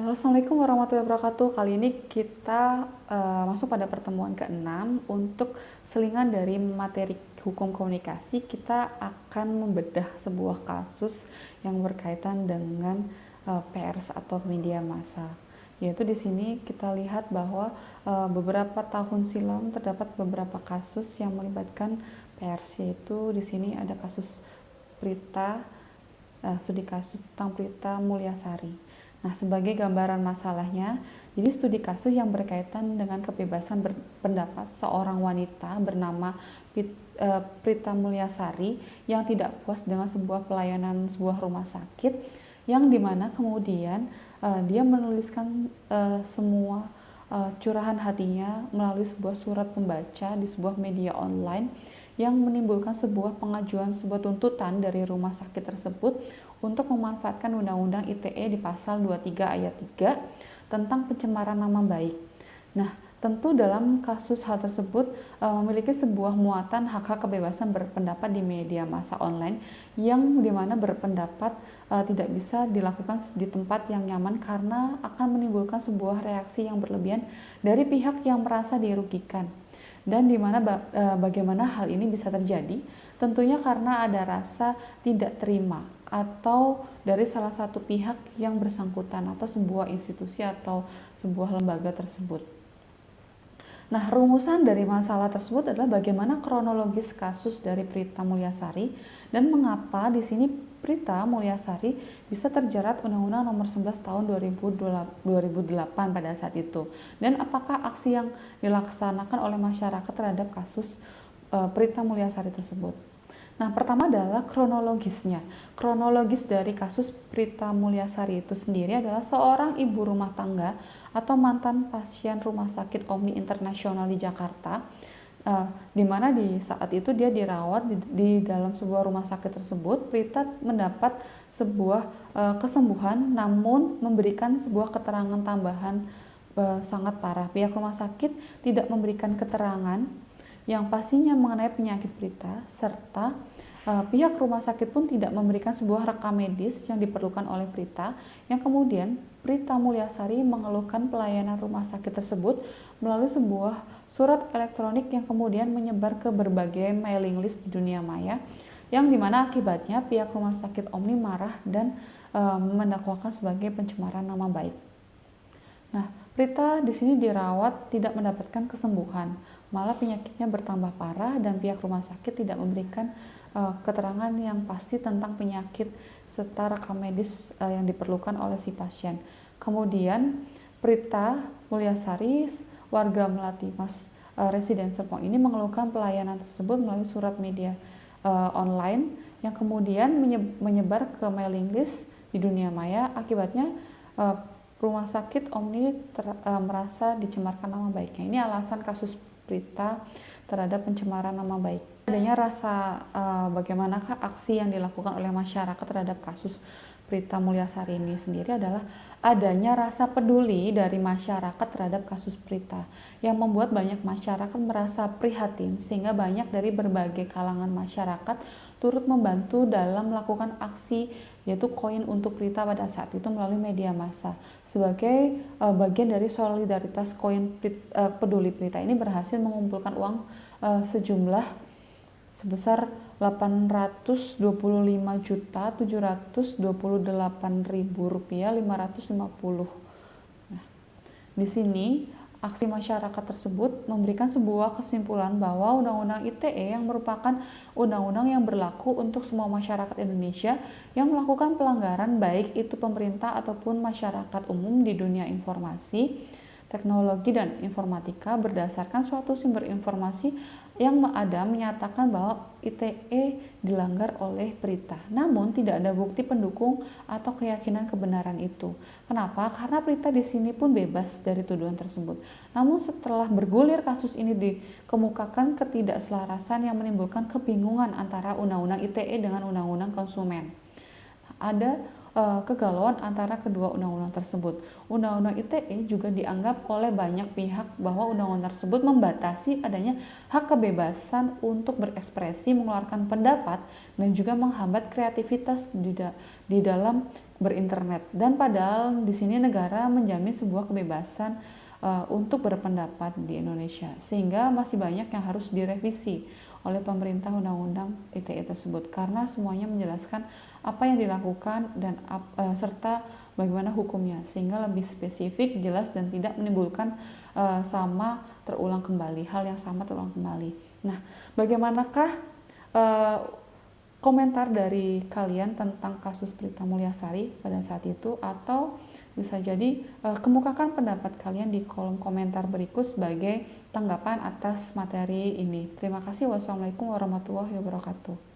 Halo, Assalamualaikum warahmatullahi wabarakatuh. Kali ini kita masuk pada pertemuan ke-6 untuk selingan dari materi hukum komunikasi. Kita akan membedah sebuah kasus yang berkaitan dengan pers atau media massa. Yaitu di sini kita lihat bahwa beberapa tahun silam terdapat beberapa kasus yang melibatkan pers, yaitu di sini ada kasus Prita, studi kasus tentang Prita Mulyasari. Nah, sebagai gambaran masalahnya, jadi studi kasus yang berkaitan dengan kebebasan berpendapat seorang wanita bernama Prita Mulyasari yang tidak puas dengan sebuah pelayanan sebuah rumah sakit, yang dimana kemudian dia menuliskan semua curahan hatinya melalui sebuah surat pembaca di sebuah media online yang menimbulkan sebuah pengajuan sebuah tuntutan dari rumah sakit tersebut untuk memanfaatkan Undang-Undang ITE di pasal 23 ayat 3 tentang pencemaran nama baik. Nah, tentu dalam kasus hal tersebut memiliki sebuah muatan hak-hak kebebasan berpendapat di media massa online yang dimana berpendapat tidak bisa dilakukan di tempat yang nyaman karena akan menimbulkan sebuah reaksi yang berlebihan dari pihak yang merasa dirugikan. Dan dimana bagaimana hal ini bisa terjadi? Tentunya karena ada rasa tidak terima atau dari salah satu pihak yang bersangkutan atau sebuah institusi atau sebuah lembaga tersebut. Nah, rumusan dari masalah tersebut adalah bagaimana kronologis kasus dari Prita Mulyasari dan mengapa di sini Prita Mulyasari bisa terjerat Undang-Undang Nomor 11 Tahun 2008 pada saat itu, dan apakah aksi yang dilaksanakan oleh masyarakat terhadap kasus Prita Mulyasari tersebut. Nah, pertama adalah kronologisnya. Kronologis dari kasus Prita Mulyasari itu sendiri adalah seorang ibu rumah tangga atau mantan pasien Rumah Sakit Omni Internasional di Jakarta, di mana di saat itu dia dirawat di dalam sebuah rumah sakit tersebut. Prita mendapat sebuah kesembuhan, namun memberikan sebuah keterangan tambahan sangat parah. Pihak rumah sakit tidak memberikan keterangan yang pastinya mengenai penyakit Prita, serta pihak rumah sakit pun tidak memberikan sebuah rekam medis yang diperlukan oleh Prita, yang kemudian Prita Mulyasari mengeluhkan pelayanan rumah sakit tersebut melalui sebuah surat elektronik yang kemudian menyebar ke berbagai mailing list di dunia maya, yang dimana akibatnya pihak rumah sakit Omni marah dan mendakwakan sebagai pencemaran nama baik. Nah, Prita di sini dirawat tidak mendapatkan kesembuhan, malah penyakitnya bertambah parah dan pihak rumah sakit tidak memberikan keterangan yang pasti tentang penyakit serta rekam medis yang diperlukan oleh si pasien. Kemudian Prita Mulyasari, warga Melati Mas residen Serpong ini, mengeluhkan pelayanan tersebut melalui surat media online yang kemudian menyebar ke mailing list di dunia maya. Akibatnya rumah sakit Omni merasa dicemarkan nama baiknya. Ini alasan kasus Prita terhadap pencemaran nama baik. Adanya rasa bagaimanakah aksi yang dilakukan oleh masyarakat terhadap kasus Prita Mulyasari ini sendiri adalah adanya rasa peduli dari masyarakat terhadap kasus Prita yang membuat banyak masyarakat merasa prihatin, sehingga banyak dari berbagai kalangan masyarakat turut membantu dalam melakukan aksi, yaitu koin untuk Prita pada saat itu melalui media massa. Sebagai bagian dari solidaritas koin peduli Prita ini berhasil mengumpulkan uang sejumlah sebesar Rp825.728.550. Nah, di sini aksi masyarakat tersebut memberikan sebuah kesimpulan bahwa Undang-Undang ITE yang merupakan undang-undang yang berlaku untuk semua masyarakat Indonesia yang melakukan pelanggaran, baik itu pemerintah ataupun masyarakat umum di dunia informasi, teknologi dan informatika, berdasarkan suatu sumber informasi yang ada menyatakan bahwa ITE dilanggar oleh Prita. Namun tidak ada bukti pendukung atau keyakinan kebenaran itu. Kenapa? Karena Prita di sini pun bebas dari tuduhan tersebut. Namun setelah bergulir kasus ini dikemukakan ketidakselarasan yang menimbulkan kebingungan antara Undang-Undang ITE dengan Undang-Undang Konsumen. Ada kegalauan antara kedua undang-undang tersebut. Undang-undang ITE juga dianggap oleh banyak pihak bahwa undang-undang tersebut membatasi adanya hak kebebasan untuk berekspresi, mengeluarkan pendapat, dan juga menghambat kreativitas di dalam berinternet. Dan padahal di sini negara menjamin sebuah kebebasan untuk berpendapat di Indonesia, sehingga masih banyak yang harus direvisi oleh pemerintah undang-undang ITE tersebut, karena semuanya menjelaskan apa yang dilakukan dan serta bagaimana hukumnya, sehingga lebih spesifik, jelas, dan tidak menimbulkan hal yang sama terulang kembali. Nah, bagaimanakah komentar dari kalian tentang kasus Prita Mulyasari pada saat itu? Atau bisa jadi kemukakan pendapat kalian di kolom komentar berikut sebagai tanggapan atas materi ini. Terima kasih. Wassalamualaikum warahmatullahi wabarakatuh.